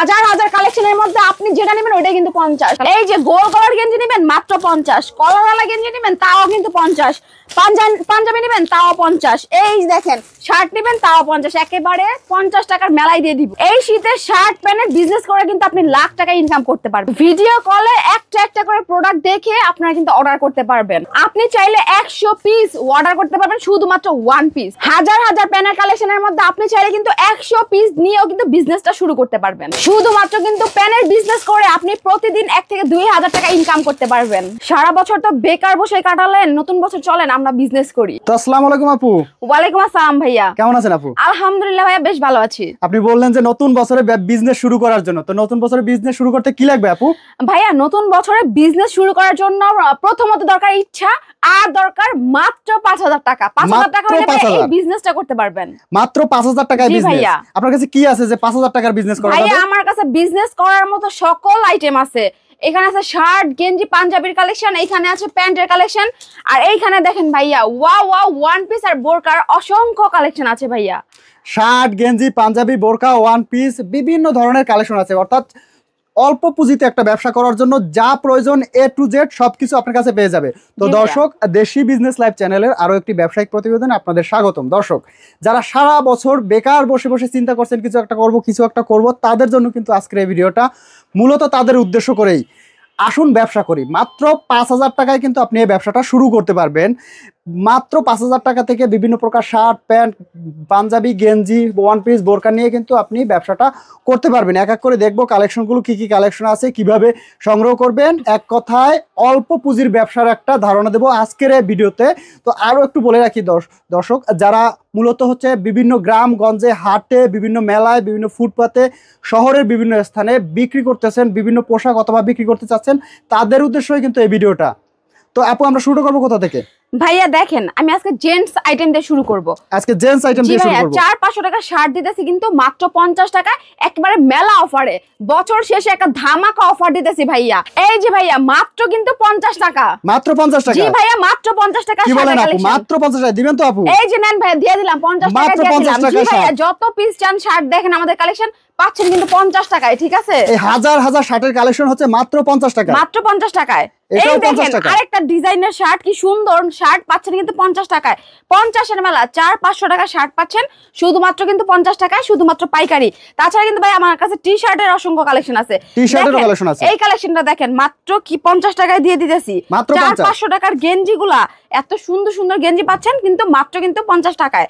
হাজার হাজার কালেকশনের মধ্যে আপনি যেটা নেবেন ওইটা কিন্তু 50। এই যে গোল কলার গেঞ্জি নেবেন মাত্র 50, কলারওয়ালা গেঞ্জি নেবেন তাও কিন্তু 50, পাঞ্জাবি নেবেন তাও 50, এই দেখেন শার্ট নেবেন তাও 50, একেবারে 50 টাকার মেলায় দিয়ে দিব। এই শীতে শার্ট প্যান্টের বিজনেস করে কিন্তু আপনি লাখ টাকা ইনকাম করতে পারবেন। ভিডিও কলে একটা একটা করে প্রোডাক্ট দেখে আপনারা কিন্তু অর্ডার করতে পারবেন। আপনি চাইলে 100 পিস অর্ডার করতে পারবেন শুধুমাত্র 1 পিস। হাজার হাজার প্যান্টের কালেকশনের মধ্যে আপনি চাইলে কিন্তু 100 পিস নিয়েও কিন্তু বিজনেসটা শুরু করতে পারবেন। শুধুমাত্র কিন্তু প্যান্টের বিজনেস করে আপনি প্রতিদিন 1 থেকে 2000 টাকা ইনকাম করতে পারবেন। সারা বছর তো বেকার বসে কাটালেন, নতুন বছর চলেন আমরা বিজনেস করি। তো আসসালামু আলাইকুম আপু। ওয়ালাইকুম আসসালাম ভাইয়া, কেমন আছেন আপু? আলহামদুলিল্লাহ ভাইয়া বেশ ভালো আছি। আপনি বললেন যে নতুন বছরে বিজনেস শুরু করার জন্য, তো নতুন বছরে বিজনেস শুরু করতে কি লাগবে আপু? ভাইয়া নতুন বছরে বিজনেস শুরু করার জন্য প্রথমত দরকার ইচ্ছা, আর দরকার মাত্র 5000 টাকা। 5000 টাকা হলে এই বিজনেসটা করতে পারবেন। মাত্র 5000 টাকায় বিজনেস? আপনার কাছে কি আছে যে 5000 টাকার বিজনেস করা যাবে? ভাইয়া আমার কাছে বিজনেস করার মতো সকল আইটেম আছে। এখানে আছে শার্ট, গেঞ্জি, পাঞ্জাবির কালেকশন, এখানে আছে প্যান্টের কালেকশন, আর এইখানে দেখেন ভাইয়া ওয়াও ওয়াও ওয়ান পিস আর বোরকার অসংখ্য কালেকশন আছে ভাইয়া। শার্ট, গেঞ্জি, পাঞ্জাবি, বোরকা, ওয়ান পিস বিভিন্ন ধরনের কালেকশন আছে। অর্থাৎ অল্প পুঁজিতে একটা ব্যবসা করার জন্য যা প্রয়োজন A to Z সবকিছু আপনার কাছে পেয়ে যাবে। তো দর্শক, দেশি বিজনেস লাইভ চ্যানেলের আরো একটি ব্যবসায়িক প্রতিবেদনে আপনাদের স্বাগতম। দর্শক, যারা সারা বছর বেকার বসে বসে চিন্তা করছেন কিছু একটা করব তাদের জন্য কিন্তু আজকের এই ভিডিওটা মূলত তাদের উদ্দেশ্য করেই। আসুন ব্যবসা করি। মাত্র 5000 টাকায় কিন্তু আপনি এই ব্যবসাটা শুরু করতে পারবেন। মাত্র 5000 টাকা থেকে বিভিন্ন প্রকার শার্ট, প্যান্ট, পাঞ্জাবি, গেঞ্জি, ওয়ান পিস, বোরকা নিয়ে কিন্তু আপনি ব্যবসাটা করতে পারবেন। এক এক করে দেখবো কালেকশনগুলো কি কি কালেকশন আছে, কিভাবে সংগ্রহ করবেন। এক কথায় অল্প পুঁজির ব্যবসার একটা ধারণা দেবো আজকের এই ভিডিওতে। তো আরও একটু বলে রাখি দর্শক, যারা মূলত হচ্ছে বিভিন্ন গ্রামগঞ্জে, হাটে, বিভিন্ন মেলায়, বিভিন্ন ফুটপাতে, শহরের বিভিন্ন স্থানে বিক্রি করতেছেন, বিভিন্ন পোশাক অথবা বিক্রি করতে চাচ্ছেন, তাদের উদ্দেশ্যই কিন্তু এই ভিডিওটা। তো আপু, আমরা শুরু করবো কোথা থেকে? ভাইয়া দেখেন, আমি আজকে জেন্টস আইটেম দিয়ে শুরু করব। আজকে জেন্টস আইটেম দিয়ে শুরু করব। 400-500 টাকা শার্ট দিতেছি কিন্তু মাত্র 50 টাকা, একেবারে মেলা অফারে। বছর শেষে একটা ধামাকা অফার দিতেছি ভাইয়া। এই যে ভাইয়া মাত্র কিন্তু 50 টাকা। মাত্র 50 টাকা? জি ভাইয়া মাত্র 50 টাকা। কি বলেন আপু, মাত্র 50 টাকা দিবেন তো আপু? এই যে নেন ভাইয়া, দিয়ে দিলাম 50 টাকা দিয়ে দিলাম। জি ভাইয়া, যত পিস চান শার্ট দেখেন আমাদের কালেকশন পাচ্ছেন কিন্তু 50 টাকায়, ঠিক আছে? এই হাজার হাজার শার্টের কালেকশন হচ্ছে মাত্র 50 টাকা। মাত্র 50 টাকায়। এই দেখেন আরেকটা ডিজাইনের শার্ট, কি সুন্দর শার্ট পাচ্ছেন কিন্তু 50 টাকায়। 50 এর মেলা 400-500 টাকা শার্ট পাচ্ছেন শুধুমাত্র কিন্তু 50 টাকায়, শুধুমাত্র পাইকারি। তাছাড়া কিন্তু ভাই আমার কাছে টি শার্টের অসংখ্য কালেকশন আছে। টি শার্টের কালেকশন আছে। এই কালেকশনটা দেখেন মাত্র কি 50 টাকায় দিয়ে দিতেছি। 400-500 টাকার গেঞ্জিগুলা এত সুন্দর সুন্দর গেঞ্জি পাচ্ছেন কিন্তু মাত্র কিন্তু 50 টাকায়।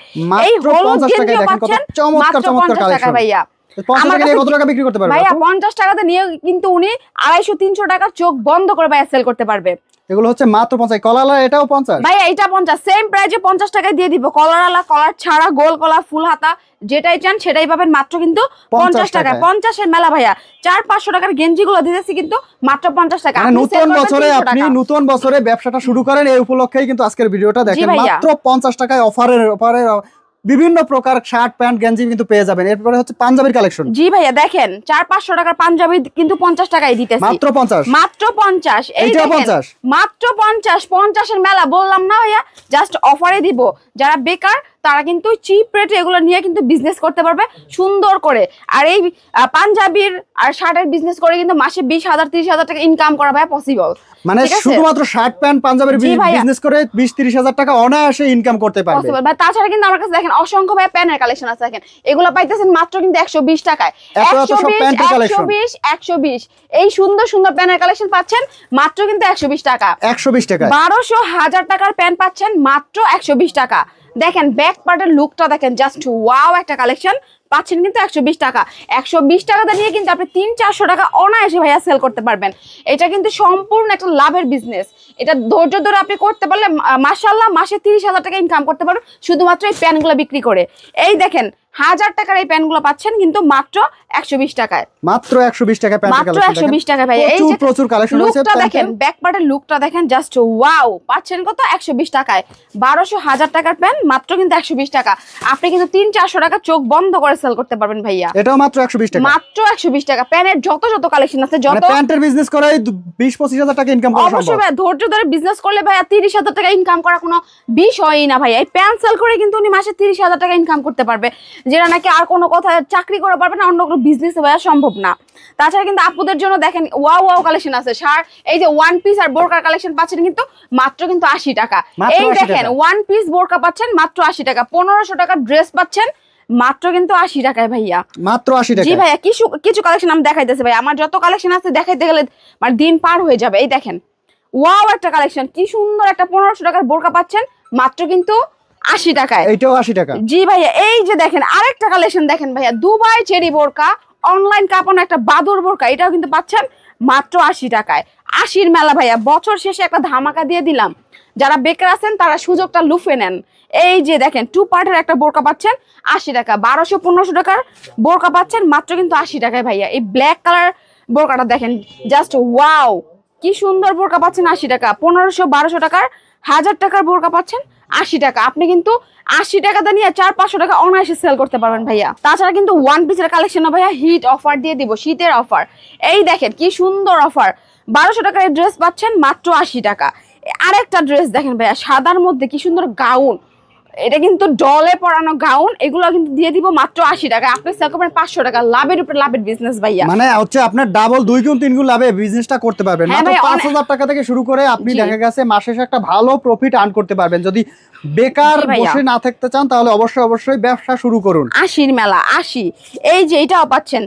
এই হলুদ গেঞ্জিও পাচ্ছেন মাত্র 50 টাকা ভাইয়া। 50 টাকা দিয়ে কত টাকা বিক্রি করতে পারবে ভাইয়া? 50 টাকাতে নিয়ে কিন্তু উনি 250-300 টাকা চোখ বন্ধ করে ভাইয়া সেল করতে পারবে। এগুলো হচ্ছে মাত্র 50। কলারওয়ালা এটাও 50 ভাইয়া? এটা 50, সেম প্রাইসে 50 টাকায় দিয়ে দিব। কলারওয়ালা, কলার ছাড়া, গোল কলা, ফুল হাতা, যেটাই চান সেটাই পাবেন মাত্র কিন্তু 50 টাকা। 50 এর মেলা ভাইয়া। 400-500 টাকার গেঞ্জিগুলো দিতেছি কিন্তু মাত্র 50 টাকা। নতুন বছরে আপনি নতুন বছরে ব্যবসাটা শুরু করেন, এই উপলক্ষেই কিন্তু আজকের ভিডিওটা দেখেন। মাত্র 50 টাকায় অফারের বিভিন্ন প্রকার শার্ট, প্যান্ট, গেঞ্জি কিন্তু পেয়ে যাবেন। এরপরে হচ্ছে পাঞ্জাবির কালেকশন। জি ভাইয়া দেখেন 400-500 টাকার পাঞ্জাবি কিন্তু 50 টাকায় দিতেছি। মাত্র 50? মাত্র 50। এইটা 50? মাত্র 50। 50 এর মেলা বললাম না ভাইয়া, জাস্ট অফারে দিব। যারা বেকার তারা কিন্তু চিপ রেটে এগুলো নিয়ে কিন্তু বিজনেস করতে পারবে সুন্দর করে। আর এই পাঞ্জাবির আর শার্টের বিজনেস করে কিন্তু মাসে 20,000-30,000 টাকা ইনকাম করা ভাই পসিবল। মানে শুধুমাত্র শার্ট, প্যান্ট, পাঞ্জাবির বিজনেস করে 20-30,000 টাকা অনায়াসে ইনকাম করতে পারবে। তাছাড়া কিন্তু আমার কাছে দেখেন অসংখ্য ভাই প্যান্টের কালেকশন আছে। দেখেন এগুলো পাইতেছেন মাত্র কিন্তু 120 টাকায়। 120 এই সুন্দর সুন্দর প্যান্টের কালেকশন পাচ্ছেন মাত্র কিন্তু 120 টাকা। 120 টাকা। 1200-1000 টাকার প্যান্ট পাচ্ছেন মাত্র 120 টাকা। দেখেন ব্যাক পার্টের লুকটা দেখেন, জাস্ট ওয়াও একটা কালেকশন পাচ্ছেন কিন্তু 120 টাকা। 120 টাকাতে নিয়ে কিন্তু আপনি 300-400 টাকা অনায়াসে ভাইয়া সেল করতে পারবেন। এটা কিন্তু সম্পূর্ণ একটা লাভের বিজনেস। এটা ধৈর্য ধরে আপনি করতে পারলে মাশাআল্লাহ মাসে 30,000 টাকা ইনকাম করতে পারবেন শুধুমাত্র এই প্যান্টগুলো বিক্রি করে। এই দেখেন 1000 টাকার এই প্যান্টগুলো পাচ্ছেন কিন্তু মাত্র 120 টাকায়। মাত্র 120 টাকা প্যান্টের কালেকশন। মাত্র 120 টাকা ভাই। এই যে প্রচুর কালেকশন আছে। লুকটা দেখেন, ব্যাক পার্টের লুকটা দেখেন, জাস্ট ওয়াও। পাচ্ছেন কত? 120 টাকায়। 1200-1000 টাকার প্যান্ট মাত্র কিন্তু 120 টাকা। আপনি কিন্তু 300-400 টাকা চোখ বন্ধ করে সেল করতে পারবেন ভাইয়া। এটাও মাত্র 120 টাকা, মাত্র 120 টাকা। প্যান্টের যত কালেকশন আছে, যত প্যান্টের বিজনেস করে 20-25 হাজার টাকা ইনকাম করা সম্ভব। অবশ্যই ভাই, ধৈর্য ধরে বিজনেস করলে ভাইয়া 30,000 টাকা ইনকাম করা কোনো বিষয়ই না ভাইয়া। এই প্যান্ট সেল করে কিন্তু উনি মাসে 30,000 টাকা ইনকাম করতে পারবে, যেটা নাকি আর কোনো কথা চাকরি করে পারবে না, অন্য কোনো বিজনেস ভাইয়া সম্ভব না। তাছাড়া কিন্তু আপুদের জন্য দেখেন ওয়াও কালেকশন আছে। এই যে ওয়ান পিস আর বোরকার কালেকশন পাচ্ছেন কিন্তু মাত্র কিন্তু 80 টাকা। এই দেখেন ওয়ান পিস বোরকা পাচ্ছেন মাত্র 80 টাকা। 1500 টাকার ড্রেস পাচ্ছেন মাত্র কিন্তু 80 টাকায় ভাইয়া, মাত্র 80 টাকা। জি ভাইয়া, কিছু কালেকশন আমি দেখাইতেছি ভাই, আমার যত কালেকশন আছে দেখাইতে গেলে মানে দিন পার হয়ে যাবে। এই দেখেন ওয়াও একটা কালেকশন, কি সুন্দর একটা 1500 টাকার বোরকা পাচ্ছেন মাত্র কিন্তু 80 টাকায়। এইটাও 80 টাকা। জি ভাইয়া, এই যে দেখেন আরেকটা কালেকশন দেখেন ভাইয়া, দুবাই চেরি বোরকা, অনলাইন কাপড় একটা বাদুর বোরকা, এটাও কিন্তু পাচ্ছেন মাত্র 80 টাকায়। 80-র মেলা ভাইয়া, বছর শেষে একটা ধামাকা দিয়ে দিলাম, যারা বেকার আছেন তারা সুযোগটা লুফে নেন। এই যে দেখেন 2 পার্টের একটা বোরকা পাচ্ছেন 80 টাকা। 1200-1500 টাকার বোরকা পাচ্ছেন মাত্র কিন্তু 80 টাকায় ভাইয়া। এই ব্ল্যাক কালার বোরকাটা দেখেন, জাস্ট ওয়াও, কি সুন্দর বোরকা পাচ্ছেন 80 টাকা। 1500-1200 টাকার 1000 টাকার বোরকা পাচ্ছেন 80 টাকা। আপনি কিন্তু 80 টাকাতে নিয়ে 400-500 টাকা অনায়াসে সেল করতে পারবেন ভাইয়া। তাছাড়া কিন্তু ওয়ান পিসের কালেকশন ভাইয়া হিট অফার দিয়ে দিব, শীতের অফার। এই দেখেন কি সুন্দর অফার, 1200 টাকার ড্রেস পাচ্ছেন মাত্র 80 টাকা। আরেকটা ড্রেস দেখেন ভাইয়া, সাদার মধ্যে কি সুন্দর গাউন, এটা কিন্তু ডলে পরানো গাউন, এগুলো কিন্তু দিয়ে দিব মাত্র 80 টাকা। আপনি সেল করবেন 500 টাকা, লাভের উপরে লাভের বিজনেস ভাইয়া। মানে হচ্ছে আপনার ডাবল 2 গুণ 3 গুণ লাভে বিজনেসটা করতে পারবেন। মাত্র 5000 টাকা থেকে শুরু করে আপনি দেখা গেছে মাসে একটা ভালো প্রফিট আর্ন করতে পারবেন। যদি বেকার বসে না থাকতে চান তাহলে অবশ্যই ব্যবসা শুরু করুন। 80-র মেলা 80। এই যে এটাও পাচ্ছেন,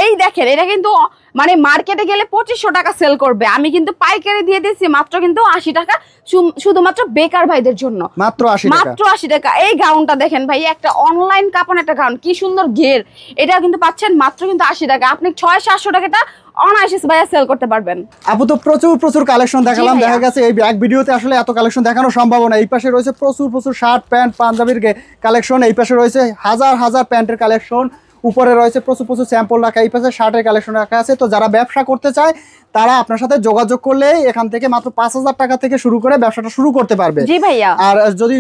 এই দেখেন এটা কিন্তু মানে মার্কেটে গেলে 2500 টাকা সেল করবে, আমি কিন্তু পাইকারি দিয়ে দিচ্ছি মাত্র কিন্তু 80 টাকা, শুধুমাত্র বেকার ভাইদের জন্য মাত্র 80 টাকা। মাত্র 80 টাকা। এই গাউনটা দেখেন ভাই, একটা অনলাইন কাপড় একটা গাউন, কি সুন্দর ঘের, এটা কিন্তু পাচ্ছেন মাত্র কিন্তু 80 টাকা। আপনি 600-700 টাকাটা অনায়াসে ভাইয়া সেল করতে পারবেন। আপু তো প্রচুর কালেকশন দেখালাম, দেখা গেছে এই এক ভিডিওতে আসলে এত কালেকশন দেখানো সম্ভব না। এই পাশে রয়েছে প্রচুর শার্ট প্যান্ট পাঞ্জাবির কালেকশন, এই পাশে রয়েছে হাজার প্যান্টের কালেকশন, উপরে রয়েছে প্রচুর স্যাম্পল রাখা, এই পাশে শার্টের কালেকশন রাখা আছে। তো যারা ব্যবসা করতে চায় তারা আপনার সাথে যোগাযোগ করলে এখান থেকে মাত্র 5000 টাকা থেকে শুরু করে ব্যবসাটা শুরু করতে পারবে। জি ভাইয়া। আর যদি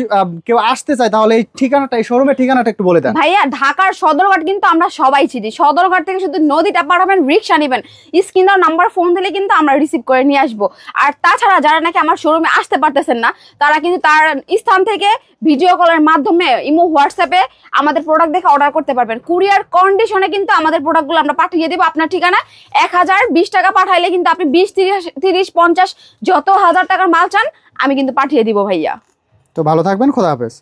কেউ আসতে চায় তাহলে এই ঠিকানাটা, এই শোরুমের ঠিকানাটা একটু বলে দেন ভাইয়া। ঢাকার সদরঘাট কিন্তু আমরা সবাই চিনি, সদরঘাট থেকে শুধু নদীটা পাঠাবেন, রিক্সা নেবেন, স্ক্রিন দাও নাম্বার ফোন দিলে কিন্তু আমরা রিসিভ করে নিয়ে আসবো। আর তাছাড়া যারা নাকি আমার শোরুমে আসতে পারতেছেন না, তারা কিন্তু তার স্থান থেকে ভিডিও কলের মাধ্যমে ইমো হোয়াটসঅ্যাপে আমাদের প্রোডাক্ট দেখে অর্ডার করতে পারবেন। কুরিয়ার কন্ডিশনে কিন্তু আমাদের প্রোডাক্টগুলো আমরা পাঠিয়ে দেবো আপনার ঠিকানা। 1020 টাকা পাঠাইলে কিন্তু আপনি 20-30-50 যত হাজার টাকার মাল চান আমি কিন্তু পাঠিয়ে দিব ভাইয়া। তো ভালো থাকবেন, খোদা হাফেজ।